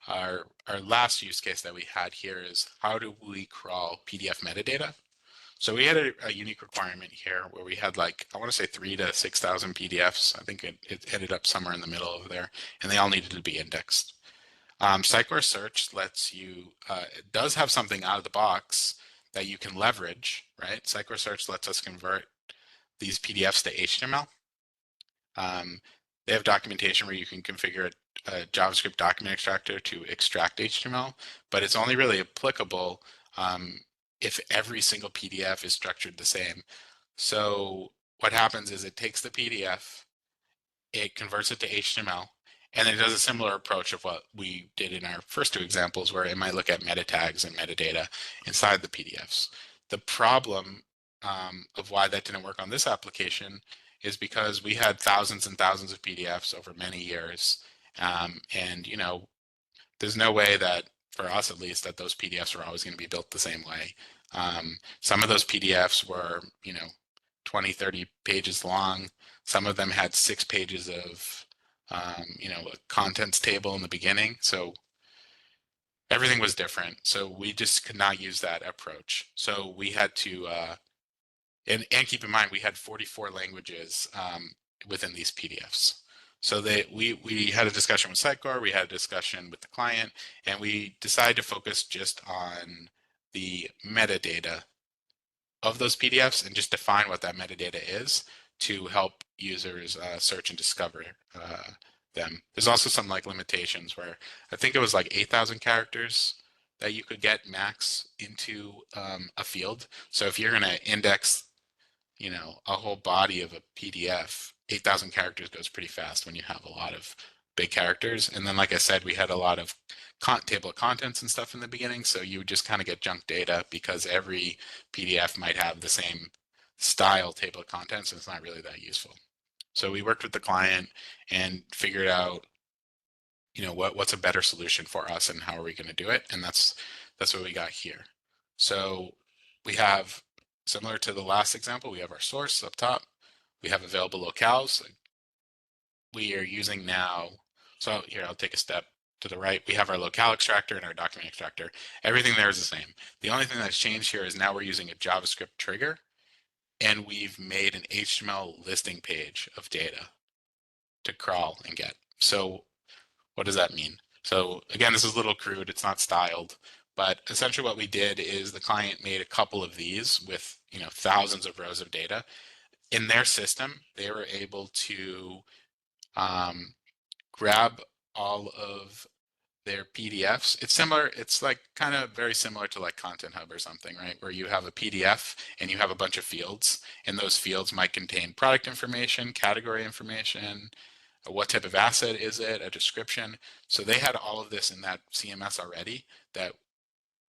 our last use case that we had here is how do we crawl PDF metadata? So we had a unique requirement here where we had like, I want to say 3,000 to 6,000 PDFs. I think it ended up somewhere in the middle over there, and they all needed to be indexed. Sitecore Search lets you, it does have something out of the box that you can leverage, right? Sitecore Search lets us convert these PDFs to HTML. They have documentation where you can configure a JavaScript document extractor to extract HTML, but it's only really applicable if every single PDF is structured the same. So what happens is it takes the PDF, it converts it to HTML, and it does a similar approach of what we did in our first two examples, where it might look at meta tags and metadata inside the PDFs. The problem of why that didn't work on this application is because we had thousands and thousands of PDFs over many years, and there's no way that, for us at least, that those PDFs are always going to be built the same way. Some of those PDFs were 20, 30 pages long. Some of them had 6 pages of a contents table in the beginning. So everything was different. So we just could not use that approach. So we had to, and keep in mind, we had 44 languages within these PDFs. So we had a discussion with Sitecore, we had a discussion with the client, and we decided to focus just on the metadata of those PDFs and just define what that metadata is to help users search and discover them. There's also some like limitations where I think it was like 8,000 characters that you could get max into a field. So if you're going to index, a whole body of a PDF, 8,000 characters goes pretty fast when you have a lot of big characters. And then, like I said, we had a lot of table of contents and stuff in the beginning. So you would just kind of get junk data because every PDF might have the same style table of contents, and it's not really that useful. So we worked with the client and figured out, what's a better solution for us and how are we going to do it? And that's what we got here. So we have, similar to the last example, we have our source up top. We have available locales. We are using now, so here, I'll take a step to the right. We have our locale extractor and our document extractor. Everything there is the same. The only thing that's changed here is now we're using a JavaScript trigger, and we've made an HTML listing page of data to crawl and get. So what does that mean? So again, this is a little crude, it's not styled, but essentially what we did is the client made a couple of these with thousands of rows of data. In their system, they were able to grab all of their PDFs. It's similar, it's like kind of very similar to like Content Hub or something, right? Where you have a PDF and you have a bunch of fields, and those fields might contain product information, category information, what type of asset is it, a description. So they had all of this in that CMS already that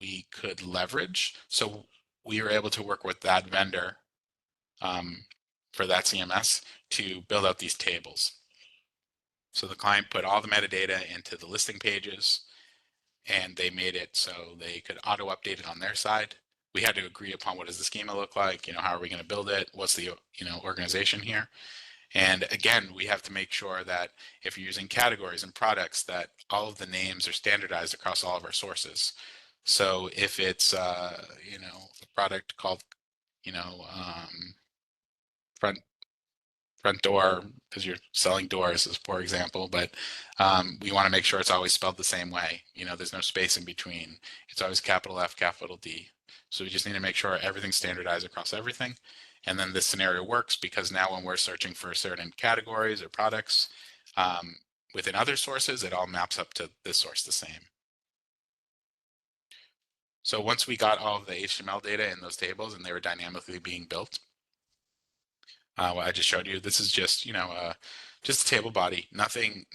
we could leverage. So we were able to work with that vendor for that CMS to build out these tables. So the client put all the metadata into the listing pages, and they made it so they could auto update it on their side. We had to agree upon what does the schema look like, how are we going to build it, what's the organization here. And again, we have to make sure that if you're using categories and products, that all of the names are standardized across all of our sources. So if it's a product called front door, because you're selling doors as for example, but we want to make sure it's always spelled the same way. There's no space in between. It's always capital F, capital D. So we just need to make sure everything's standardized across everything. And then this scenario works because now when we're searching for certain categories or products within other sources, it all maps up to this source the same. So once we got all of the HTML data in those tables and they were dynamically being built, what I just showed you, this is just just a table body, nothing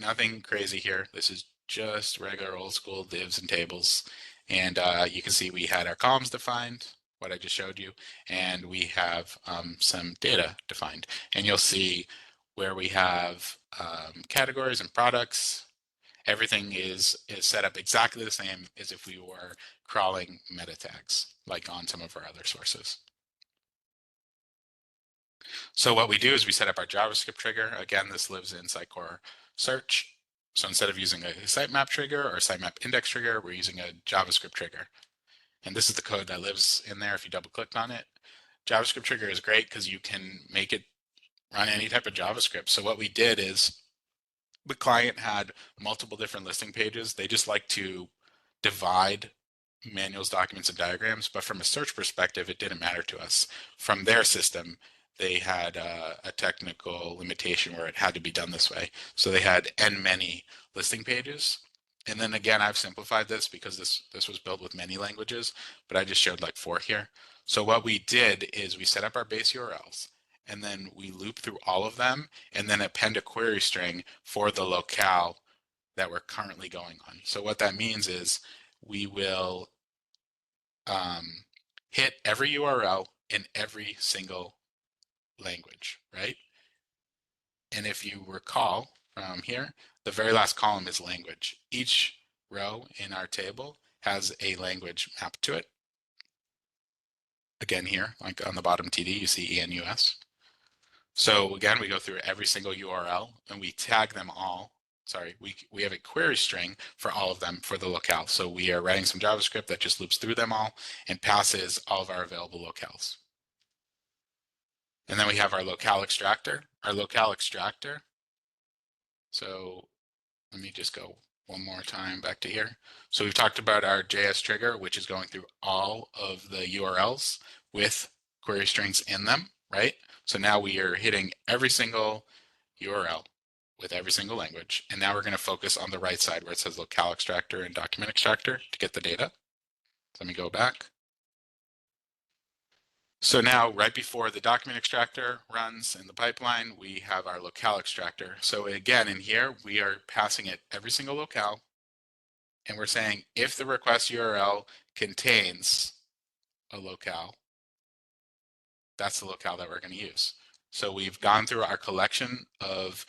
crazy here. This is just regular old school divs and tables, and you can see we had our columns defined, what I just showed you, and we have some data defined, and you'll see where we have categories and products. Everything is set up exactly the same as if we were crawling meta tags like on some of our other sources. So what we do is we set up our JavaScript trigger. Again, this lives in Sitecore Search. So instead of using a sitemap trigger or a sitemap index trigger, we're using a JavaScript trigger. And this is the code that lives in there if you double click on it. JavaScript trigger is great because you can make it run any type of JavaScript. So what we did is the client had multiple different listing pages. They just like to divide manuals, documents, and diagrams, but from a search perspective, it didn't matter to us. From their system, they had a technical limitation where it had to be done this way. So they had n many listing pages. And then again, I've simplified this because this was built with many languages, but I just showed like 4 here. So what we did is we set up our base URLs, and then we loop through all of them and then append a query string for the locale that we're currently going on. So what that means is we will hit every URL in every single language, right? And if you recall from here, the very last column is language. Each row in our table has a language mapped to it. Again here, like on the bottom TD, you see ENUS. So again, we go through every single URL and we tag them all. Sorry, we have a query string for all of them for the locale. So we are writing some JavaScript that just loops through them all and passes all of our available locales. And then we have our locale extractor. Our locale extractor. So let me just go one more time back to here. So we've talked about our JS trigger, which is going through all of the URLs with query strings in them, right? So now we are hitting every single URL with every single language. And now we're going to focus on the right side where it says locale extractor and document extractor to get the data. So let me go back. So now right before the document extractor runs in the pipeline, we have our locale extractor. So again, in here, we are passing it every single locale. And we're saying if the request URL contains a locale, that's the locale that we're going to use. So we've gone through our collection of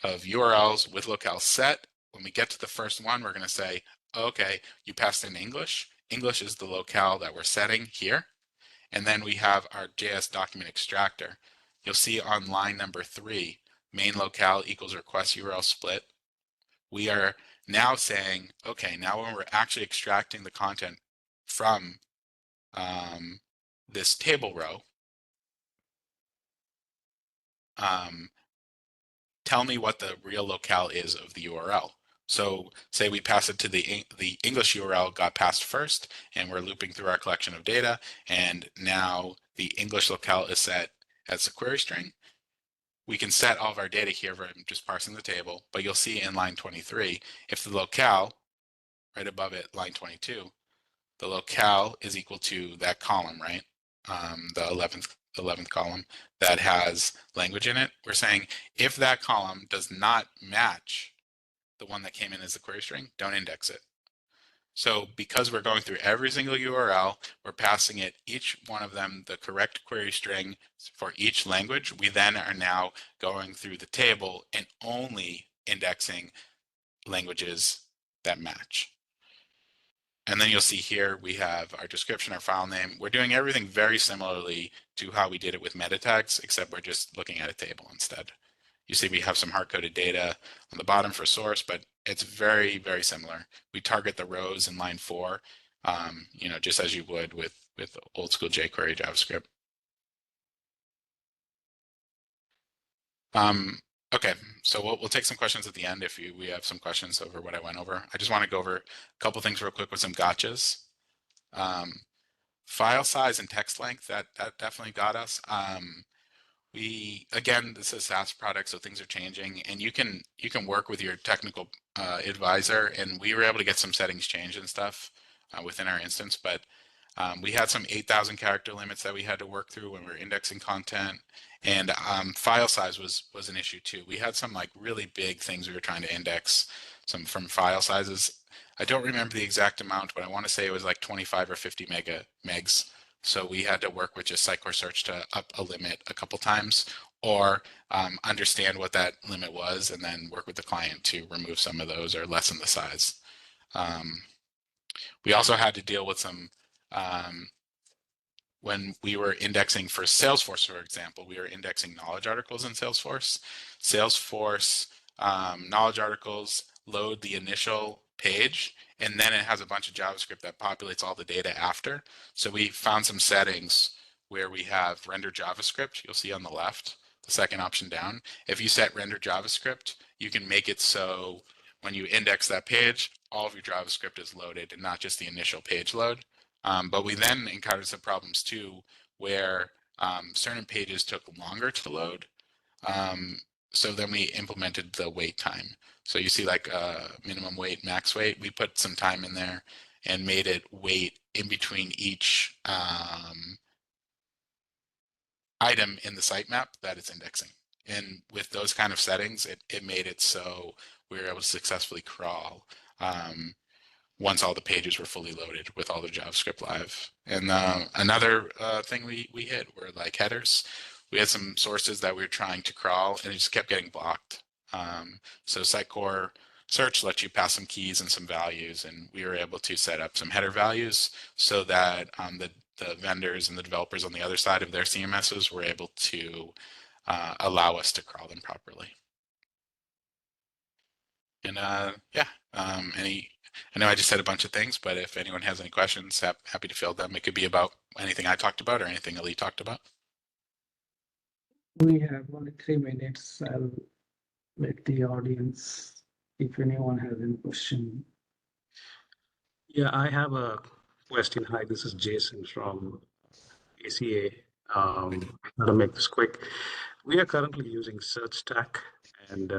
URLs with locale set. When we get to the first one, we're going to say, okay, you passed in English. English is the locale that we're setting here. And then we have our JS document extractor. You'll see on line number 3, main locale equals request URL split. We are now saying, okay, now when we're actually extracting the content from this table row, tell me what the real locale is of the URL. So say we pass it to the English URL got passed first, and we're looping through our collection of data, and now the English locale is set as a query string. We can set all of our data here from just parsing the table, but you'll see in line 23, if the locale, right above it, line 22, the locale is equal to that column, right? The 11th column that has language in it. We're saying if that column does not match the one that came in as the query string, don't index it. So because we're going through every single URL, we're passing it, each one of them, the correct query string for each language. We then are now going through the table and only indexing languages that match. And then you'll see here we have our description, our file name. We're doing everything very similarly to how we did it with meta tags, except we're just looking at a table instead. You see we have some hard-coded data on the bottom for source, but it's very, very similar. We target the rows in line 4, just as you would with old school jQuery JavaScript. Okay, so we'll take some questions at the end if we have some questions over what I went over. I just want to go over a couple things real quick with some gotchas. File size and text length, that definitely got us. Again, this is a SaaS product, so things are changing, and you can work with your technical advisor, and we were able to get some settings changed and stuff within our instance, but we had some 8,000 character limits that we had to work through when we were indexing content, and file size was an issue too. We had some like really big things we were trying to index, some from file sizes. I don't remember the exact amount, but I want to say it was like 25 or 50 megs. So we had to work with just Sitecore Search to up a limit a couple times, or understand what that limit was and then work with the client to remove some of those or lessen the size. We also had to deal with some, when we were indexing for Salesforce, for example, we were indexing knowledge articles in Salesforce. Salesforce knowledge articles load the initial page, and then it has a bunch of JavaScript that populates all the data after. So we found some settings where we have render JavaScript. You'll see on the left, the second option down. If you set render JavaScript, you can make it so when you index that page, all of your JavaScript is loaded and not just the initial page load. But we then encountered some problems too, where certain pages took longer to load. So then we implemented the wait time. So you see like minimum wait, max wait. We put some time in there and made it wait in between each item in the sitemap that it's indexing. And with those kind of settings, it made it so we were able to successfully crawl once all the pages were fully loaded with all the JavaScript live. And another thing we hit were like headers. We had some sources that we were trying to crawl and it just kept getting blocked. So Sitecore search lets you pass some keys and some values, and we were able to set up some header values so that the vendors and the developers on the other side of their CMSs were able to allow us to crawl them properly. And yeah, I know I just said a bunch of things, but if anyone has any questions, happy to field them. It could be about anything I talked about or anything Ali talked about. We have only 3 minutes. I'll let the audience, if anyone has any question. Yeah, I have a question. Hi, this is Jason from ACA. To make this quick, we are currently using SearchStack, and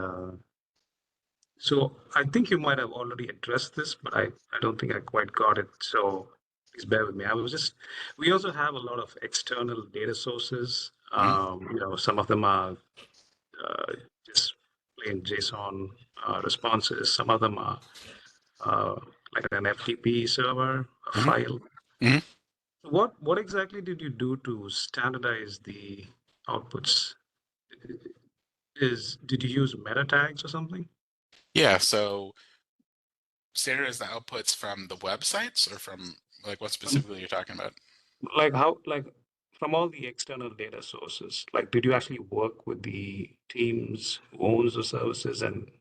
so I think you might have already addressed this, but I don't think I quite got it. So please bear with me. We also have a lot of external data sources. Some of them are just plain JSON responses. Some of them are like an FTP server, a file. Mhm. What exactly did you do to standardize the outputs? Did you use meta tags or something? Yeah, so standardize the outputs from the websites or from like what specifically you're talking about? Like from all the external data sources, like did you actually work with the teams who owns the services and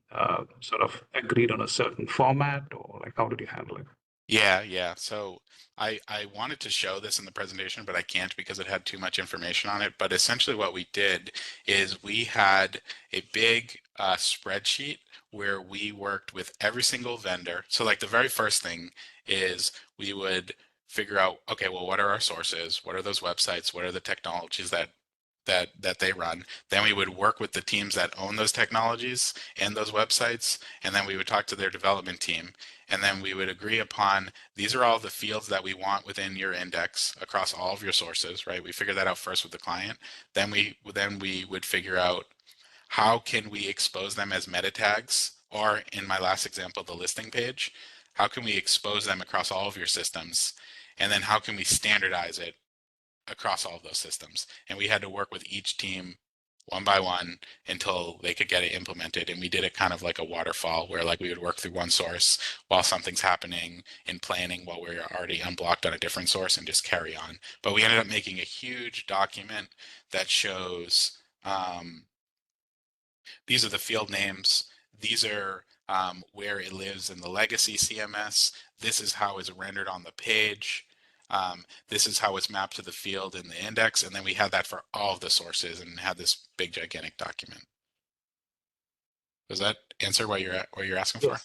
sort of agreed on a certain format, or like how did you handle it? Yeah. So I wanted to show this in the presentation, but I can't because it had too much information on it. But essentially what we did is we had a big spreadsheet where we worked with every single vendor. So like the very first thing is we would figure out, okay, well, what are our sources? What are those websites? What are the technologies that they run? Then we would work with the teams that own those technologies and those websites, and then we would talk to their development team, and then we would agree upon these are all the fields that we want within your index across all of your sources, right? We figured that out first with the client. Then we would figure out how can we expose them as meta tags, or in my last example, the listing page, how can we expose them across all of your systems? And then how can we standardize it across all of those systems? And we had to work with each team one by one until they could get it implemented. And we did it kind of like a waterfall where like we would work through one source while something's happening in planning while we're already unblocked on a different source and just carry on. But we ended up making a huge document that shows these are the field names. These are where it lives in the legacy CMS. This is how it's rendered on the page. This is how it's mapped to the field in the index. And then we had that for all of the sources and had this big gigantic document. Does that answer what you're asking for?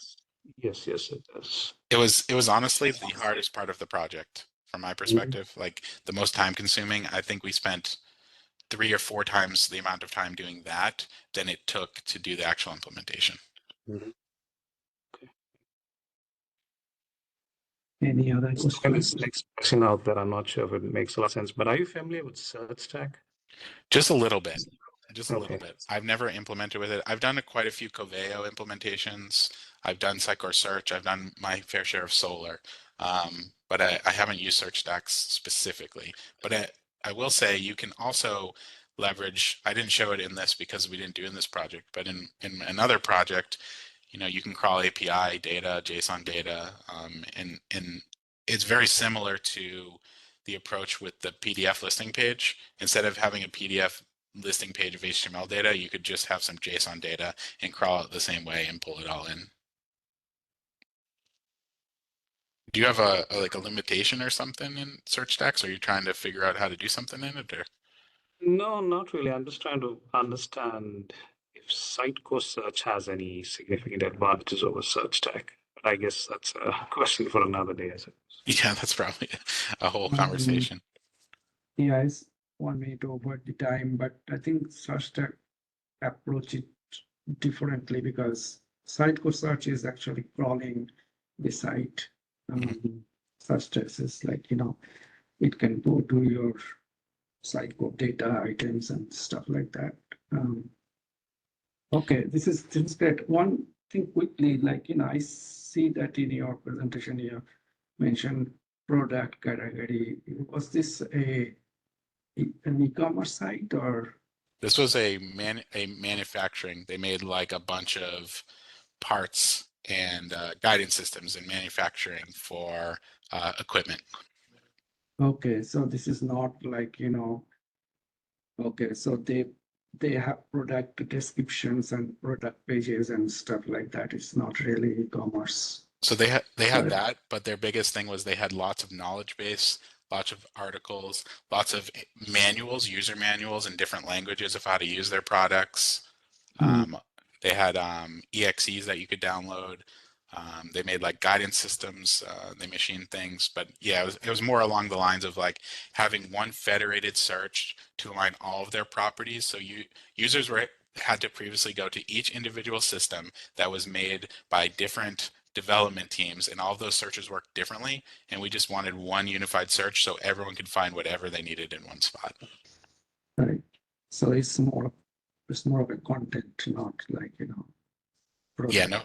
Yes, it does. It was honestly the hardest part of the project from my perspective, like the most time consuming. I think we spent 3 or 4 times the amount of time doing that than it took to do the actual implementation. Okay. Any other And questions? this next question out there, I'm not sure if it makes a lot of sense, but are you familiar with SearchStack? Just a little bit. Just a little Okay. bit. I've never implemented with it. I've done quite a few Coveo implementations. I've done Sitecore Search. I've done my fair share of Solar, but I haven't used Search Stacks specifically. But I will say you can also leverage. I didn't show it in this because we didn't do it in this project, but in another project, you can crawl API data, JSON data, and it's very similar to the approach with the PDF listing page. Instead of having a PDF listing page of HTML data, you could just have some JSON data and crawl it the same way and pull it all in. Do you have a like a limitation or something in search stacks? Are you trying to figure out how to do something in it, or? No, not really. I'm just trying to understand if Sitecore search has any significant advantages over search tag. But I guess that's a question for another day, I suppose. Yeah, that's probably a whole Um, conversation. Yeah, it's 1 minute over the time, but I think search tag approach it differently because Sitecore search is actually crawling the site. Search text is like, it can go to your Sitecore data items and stuff like that. Okay, this is great. One thing quickly, like, I see that in your presentation you mentioned product category. Was this an e-commerce site or? This was a manufacturing. They made like a bunch of parts and guidance systems in manufacturing for equipment. Okay, so this is not like, okay, so they have product descriptions and product pages and stuff like that. It's not really e-commerce. So they had Right. that, but their biggest thing was they had lots of knowledge base, lots of articles, lots of manuals, user manuals in different languages of how to use their products. They had EXEs that you could download. They made like guidance systems. They machined things, but yeah, it was more along the lines of like having one federated search to align all of their properties. So users had to previously go to each individual system that was made by different development teams, and all of those searches worked differently. And we just wanted one unified search so everyone could find whatever they needed in one spot. Right. So it's more of a content, not like, Yeah, product. no.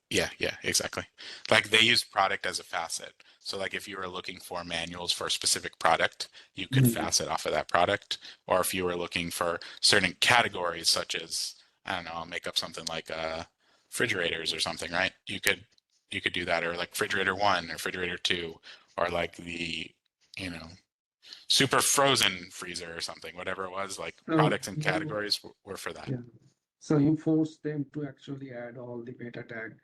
Yeah, exactly. Like they use product as a facet. So like if you were looking for manuals for a specific product, you could facet off of that product. Or if you were looking for certain categories, such as, I don't know, I'll make up something like refrigerators or something, right? You could do that, or like refrigerator 1 or refrigerator 2, or like the, super frozen freezer or something, whatever it was, like products and categories were for that. Yeah. So you force them to actually add all the meta tag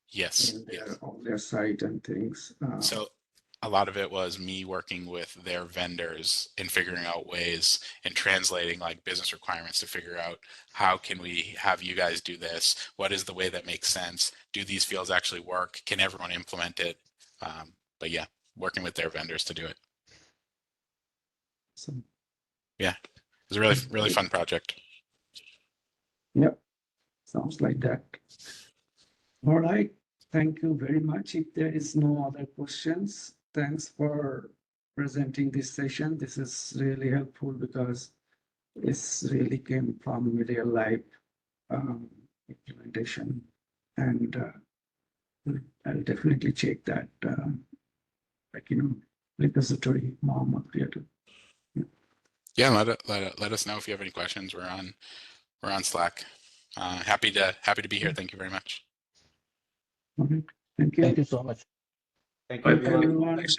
Yes. on their site and things. So a lot of it was me working with their vendors and figuring out ways and translating like business requirements to figure out how can we have you guys do this? What is the way that makes sense? Do these fields actually work? Can everyone implement it? But yeah, working with their vendors to do it. So, Yeah, it was a really, really fun project. yep, sounds like that. All right, thank you very much. If there is no other questions, thanks for presenting this session. This is really helpful because this really came from real life implementation, and I'll definitely check that, repository, Mohammed created. Yeah, let us know if you have any questions. We're on Slack. Happy to be here. Thank you very much. Okay, thank you. Thank you so much. Thank Bye, you, everyone. everyone. Thanks,